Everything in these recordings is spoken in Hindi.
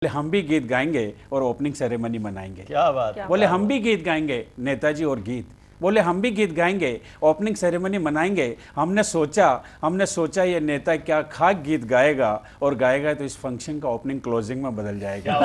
हम भी गीत गाएंगे और ओपनिंग सेरेमनी मनाएंगे। क्या बात। बोले हम भी गीत गाएंगे नेताजी और गीत, बोले हम भी गीत गाएंगे ओपनिंग सेरेमनी मनाएंगे। हमने सोचा ये नेता क्या खाक गीत गाएगा और गाएगा तो इस फंक्शन का ओपनिंग क्लोजिंग में बदल जाएगा।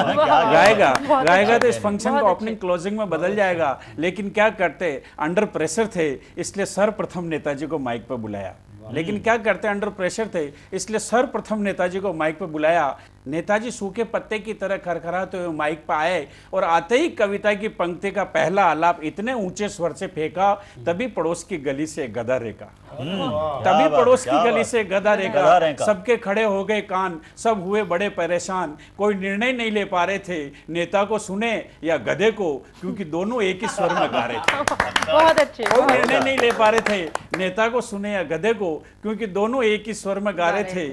गाएगा तो इस फंक्शन का ओपनिंग क्लोजिंग में बदल जाएगा। लेकिन क्या करते, अंडर प्रेशर थे इसलिए सर्वप्रथम नेताजी को माइक पर बुलाया। लेकिन क्या करते, अंडर प्रेशर थे इसलिए सर्वप्रथम नेताजी को माइक पर बुलाया। नेताजी सूखे पत्ते की तरह खरखराते हुए माइक पर आए और आते ही कविता की पंक्ति का पहला आलाप इतने ऊंचे स्वर से फेंका, तभी पड़ोस की गली से गधा रेखा, तभी पड़ोस की गली से गधा रेखा। सबके खड़े हो गए कान, सब हुए बड़े परेशान। कोई निर्णय नहीं ले पा रहे थे नेता को सुने या गधे को, क्योंकि दोनों एक ही स्वर में गा रहे थे। बहुत अच्छे। कोई निर्णय नहीं ले पा रहे थे नेता को सुने या गधे को, क्योंकि दोनों एक ही स्वर में गा रहे थे।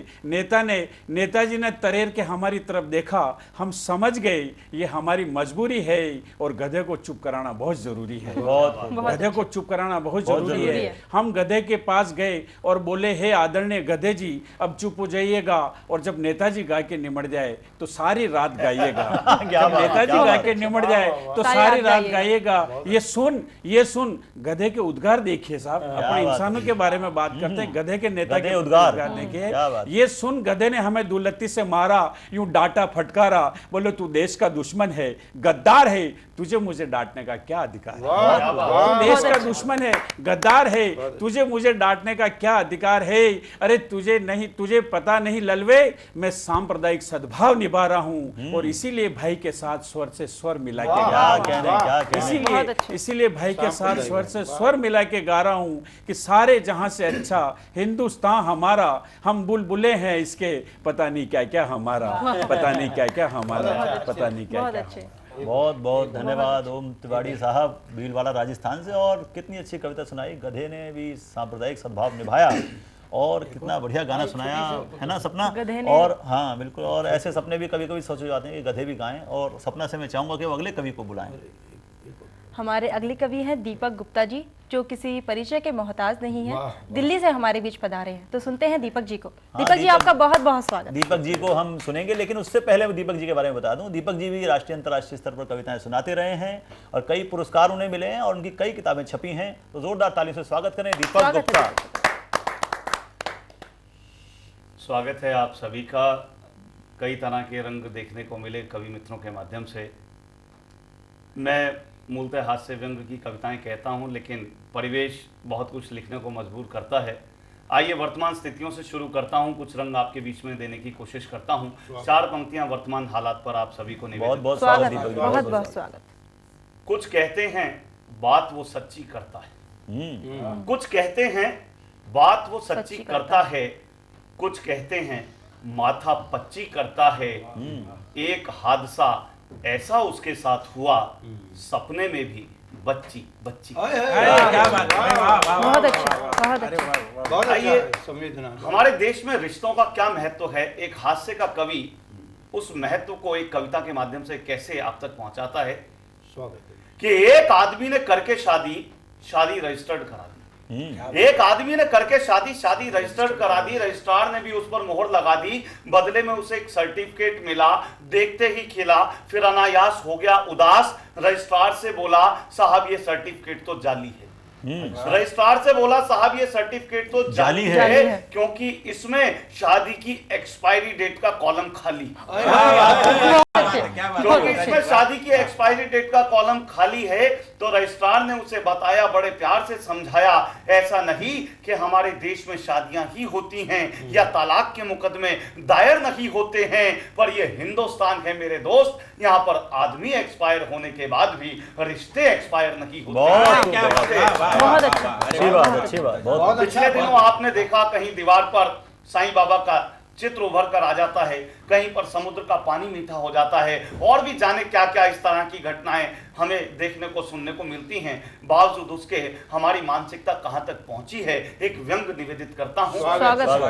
नेताजी ने तरेर के हमारी तरफ देखा, हम समझ गए ये हमारी मजबूरी है और गधे को चुप कराना बहुत जरूरी है। गधे को चुप कराना बहुत जरूरी है। हम गधे के पास गए और बोले, हे आदरणीय गधे जी, अब चुप हो जाइएगा और जब नेताजी गा के निमट जाए तो सारी रात गाइएगा। जब नेताजी गा के निमट जाए तो सारी रात गाइएगा। ये सुन गधे के उद्गार देखिए साहब, अपने इंसानों के बारे में बात करते हैं, गधे के नेता के उद्गार देखिए। ये सुन गधे ने हमें दुलत्ती से मारा, यूं डांटा फटकारा, बोले तू देश का दुश्मन है, गद्दार है, तुझे मुझे डांटने का क्या अधिकार है। तू देश का दुश्मन है, गद्दार है, तुझे मुझे डांटने का क्या अधिकार है। अरे तुझे पता नहीं ललवे, मैं सांप्रदायिक सद्भाव निभा रहा हूं और इसीलिए भाई के साथ स्वर से स्वर मिला के इसीलिए भाई के साथ स्वर से स्वर मिला के गा रहा हूं कि सारे जहां से अच्छा हिंदुस्तान हमारा, हम बुलबुले हैं इसके, पता नहीं क्या क्या हमारा, पता नहीं क्या क्या हमारा, पता नहीं क्या क्या। बहुत बहुत धन्यवाद ओम तिवारी साहब, भीलवाड़ा राजस्थान से। और कितनी अच्छी कविता सुनाई, गधे ने भी सांप्रदायिक सद्भाव निभाया और कितना बढ़िया गाना सुनाया, है ना सपना। और हाँ बिल्कुल, और ऐसे सपने भी कभी कभी सोचे जाते हैं कि गधे भी गाएं, और सपना से मैं चाहूंगा कि वो अगले कवि को बुलाएं। हमारे अगले कवि हैं दीपक गुप्ता जी, जो किसी परिचय के मोहताज नहीं है, दिल्ली से हमारे बीच पधारे हैं। तो सुनते हैं दीपक जी को। दीपक जी आपका बहुत बहुत स्वागत। दीपक जी को हम सुनेंगे, लेकिन उससे पहले दीपक जी के बारे में बता दूं, दीपक जी भी राष्ट्रीय अंतर्राष्ट्रीय स्तर पर कविताएं सुनाते रहे हैं और कई पुरस्कार उन्हें मिले हैं और उनकी कई किताबें छपी हैं। तो जोरदार ताली से स्वागत करें दीपक गुप्ता। स्वागत है आप सभी का। कई तरह के रंग देखने को मिले कवि मित्रों के माध्यम से। मैं मूलतः हास्य व्यंग की कविताएं कहता हूं, लेकिन परिवेश बहुत कुछ लिखने को मजबूर करता है। आइए वर्तमान स्थितियों से शुरू करता हूं, कुछ रंग आपके बीच में देने की कोशिश करता हूं। 4 पंक्तियां वर्तमान हालात पर आप सभी को निवेदित। बहुत स्वागत। कुछ कहते हैं बात वो सच्ची करता है, कुछ कहते हैं बात वो सच्ची करता है, कुछ कहते हैं माथा पच्ची करता है। एक हादसा ऐसा उसके साथ हुआ, सपने में भी बच्ची बच्ची। बहुत अच्छा। आइए, हमारे देश में रिश्तों का क्या महत्व है, एक हास्य का कवि उस महत्व को एक कविता के माध्यम से कैसे आप तक पहुंचाता है कि एक आदमी ने करके शादी रजिस्टर्ड करा दी। एक आदमी ने करके शादी रजिस्टर्ड करा दी, रजिस्ट्रार ने भी उस पर मोहर लगा दी, बदले में उसे एक सर्टिफिकेट मिला, देखते ही खिला, फिर अनायास हो गया उदास। रजिस्ट्रार से बोला, साहब ये सर्टिफिकेट तो जाली है। रजिस्ट्रार से बोला, साहब ये सर्टिफिकेट तो जाली है, क्योंकि इसमें शादी की एक्सपायरी डेट का कॉलम खाली, क्योंकि इसमें शादी की एक्सपायरी डेट का कॉलम खाली है। तो रजिस्ट्रार ने उसे बताया, बड़े प्यार से समझाया, ऐसा नहीं कि हमारे देश में शादियां ही होती हैं या तलाक के मुकदमे दायर नहीं होते हैं, पर यह हिंदुस्तान है मेरे दोस्त, यहाँ पर आदमी एक्सपायर होने के बाद भी रिश्ते एक्सपायर नहीं होते। अच्छी बात। पिछले दिनों आपने देखा कहीं दीवार पर साईं बाबा का चित्र उभर कर आ जाता है, कहीं पर समुद्र का पानी मीठा हो जाता है, और भी जाने क्या क्या इस तरह की घटनाएं हमें देखने को सुनने को मिलती हैं। बावजूद उसके हमारी मानसिकता कहां तक पहुंची है, एक व्यंग निवेदित करता हूं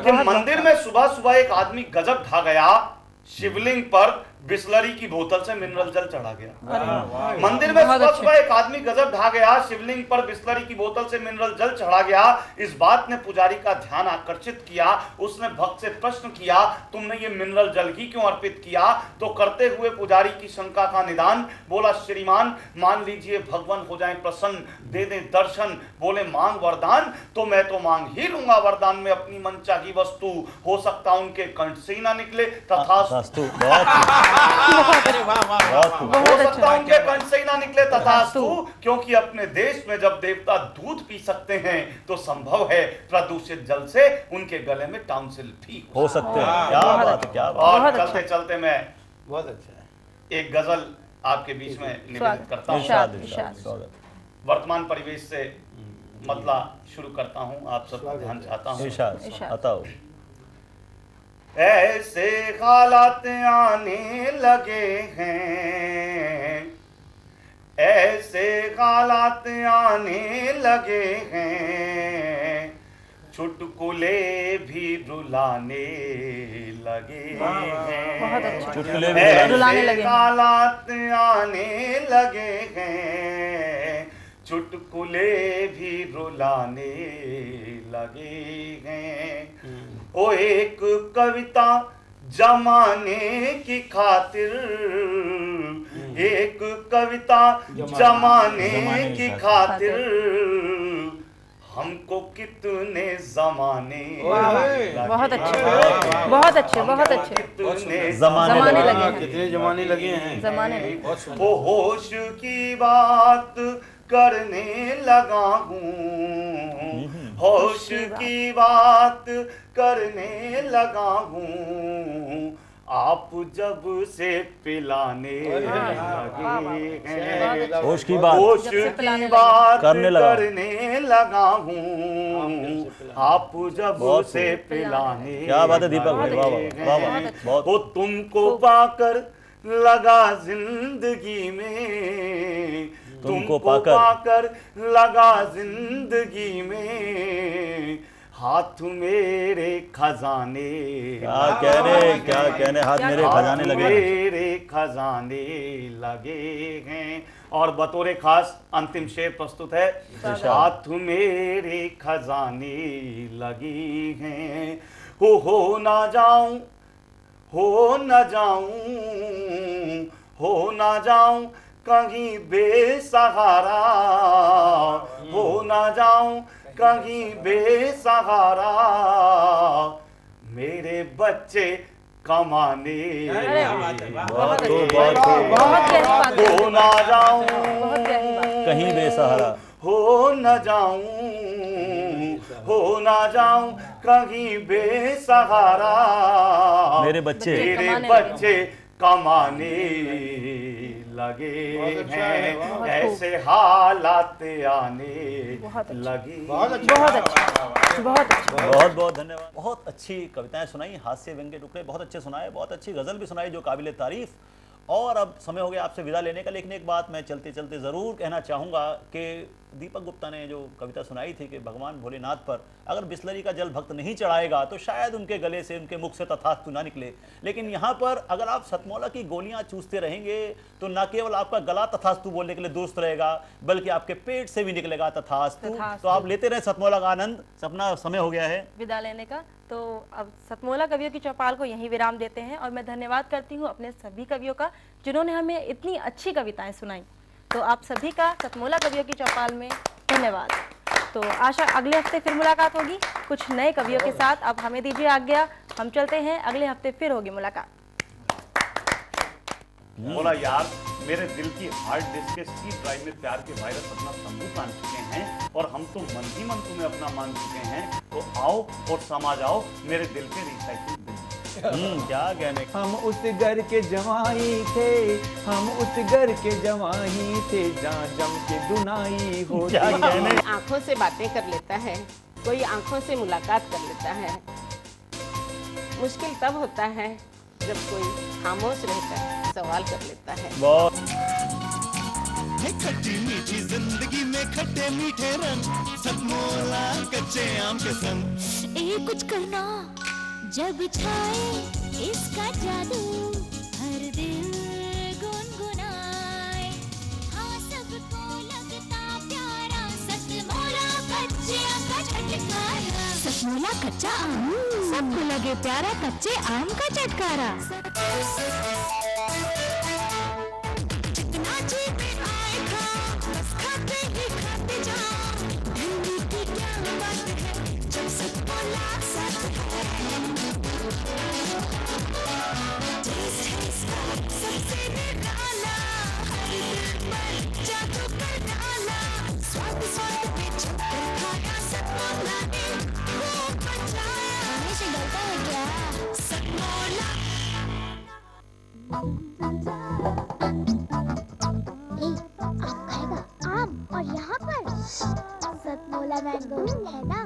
कि मंदिर में सुबह सुबह एक आदमी गजब ढा गया, शिवलिंग पर बिस्लरी की बोतल से मिनरल जल चढ़ा गया। मंदिर में सुबह सुबह एक आदमी गजब ढा गया, शिवलिंग पर बिस्लरी की बोतल से मिनरल जल चढ़ा गया। इस बात ने पुजारी का ध्यान आकर्षित किया। उसने भक्त से प्रश्न किया, तुमने ये मिनरल जल ही क्यों अर्पित किया? तो करते हुए पुजारी की शंका का निदान बोला, श्रीमान मान लीजिए भगवान हो जाए प्रसन्न, दे दे दर्शन, बोले मांग वरदान, तो मैं तो मांग ही लूंगा वरदान में अपनी मनचाही वस्तु, हो सकता उनके कंठ से ही ना निकले तथास्तु। हो सकता उनके कंठ से ही ना निकले तथास्तु, क्योंकि अपने देश में जब देवता दूध पी सकते हैं तो संभव है प्रदूषित जल से उनके गले में टाउनसिल भी हो सकते हैं। क्या बात है, क्या बात। और चलते चलते मैं बहुत अच्छा एक गजल आपके बीच में निवेदित करता हूँ। वर्तमान परिवेश से मतलब शुरू करता हूँ, आप सबका ध्यान चाहता हूँ। ऐसे हालात आने लगे हैं, ऐसे हालात आने लगे हैं, चुटकुले भी रुलाने लगे हैं। चुटकुले भी ऐसे हालात आने लगे हैं, चुटकुले भी रुलाने लगे हैं। ओ एक कविता जमाने की खातिर, एक कविता जमाने की खातिर, हमको कितने जमाने बहुत अच्छे, बहुत अच्छे, बहुत अच्छे। कितने जमाने लगे हैं, कितने जमाने लगे हैं, जमाने लगे। वो होश की बात करने लगा हूँ, होश की बात करने लगा हूँ, आप जब से पिलाने लगे हैं। होश की बात, होश की बात करने लगा हूँ, आप जब से पिलाने। क्या बात है दीपक भाई, वाह वाह बहुत। वो तुमको पाकर लगा जिंदगी में, तुमको पाकर लगा जिंदगी में, हाथ मेरे खजाने। क्या कहने हाथ मेरे खजाने लगे, मेरे खजाने लगे हैं। और बतौरे खास अंतिम शेर प्रस्तुत है, हाथ मेरे खजाने लगे हैं। हो ना जाऊं, हो न जाऊं, हो ना जाऊं कहीं बेसहारा, हो ना जाऊं कहीं बेसहारा, मेरे बच्चे कमाने हो ना जाऊं कहीं बेसहारा, हो न जाऊं, हो ना जाऊं कहीं बेसहारा, मेरे बच्चे कमाने लगे हैं। ऐसे हालात आने लगे। बहुत अच्छा, बहुत बहुत धन्यवाद। बहुत अच्छी कविताएं सुनाई, हास्य व्यंग्य टुकड़े बहुत अच्छे सुनाए, बहुत अच्छी गजल भी सुनाई जो काबिल तारीफ। और अब समय हो गया आपसे विदा लेने का, लेकिन एक बात मैं चलते चलते ज़रूर कहना चाहूँगा कि दीपक गुप्ता ने जो कविता सुनाई थी कि भगवान भोलेनाथ पर अगर बिस्लरी का जल भक्त नहीं चढ़ाएगा तो शायद उनके गले से, उनके मुख से तथास्तु ना निकले, लेकिन यहाँ पर अगर आप सतमौला की गोलियाँ चूसते रहेंगे तो न केवल आपका गला तथास्तु बोलने के लिए दुरुस्त रहेगा, बल्कि आपके पेट से भी निकलेगा तथास्तु। तो आप लेते रहे सतमौला का आनंद। अपना समय हो गया है विदा लेने का, तो अब सतमौला कवियों की चौपाल को यहीं विराम देते हैं। और मैं धन्यवाद करती हूँ अपने सभी कवियों का जिन्होंने हमें इतनी अच्छी कविताएं सुनाई। तो आप सभी का सतमौला कवियों की चौपाल में धन्यवाद। तो आशा अगले हफ्ते फिर मुलाकात होगी कुछ नए कवियों के साथ। अब हमें दीजिए आज्ञा, हम चलते हैं, अगले हफ्ते फिर होगी मुलाकात। बोला यार, मेरे दिल की हार्ड डिस्क के सी ड्राइव में प्यार के वायरस अपना तंबू तान चुके हैं और हम तो मन ही मन तुम्हें अपना मान चुके हैं। तो आओ और समा जाओ मेरे दिल के रिसाइकिल बिन। क्या कहने। हम उस घर के जवाई थे, हम उस घर के जवाई थे, जहाँ जम के दुनाई होती। क्या कहने। आंखों से बातें कर लेता है, कोई आंखों से मुलाकात कर लेता है। मुश्किल तब होता है जब कोई खामोश रहकर सवाल कर लेता है। बहुत खट्टी मीठी जिंदगी में खट्टे मीठे रंग, सतमौला कच्चे आम के संग। ये कुछ करना जब छाए इसका जादू, हर दिल सचमोला कच्चा आम, सबको लगे प्यारा कच्चे आम का चटकारा। जितना जी में आए खाओ, बस खाते ही खाते जाओ। भिंडी की क्या बात है, जब सचमोला साथ है। टेस्ट है इसका सबसे निराला, हर दिल पर जादू कर डाला। स्वाद स्वाद में छुपकर खाया सचमोला ने खूब मचाया। हमेशा डरता है क्या? सचमोला। आम खाएगा आम, और यहाँ पर सतमोला मैंगो है ना।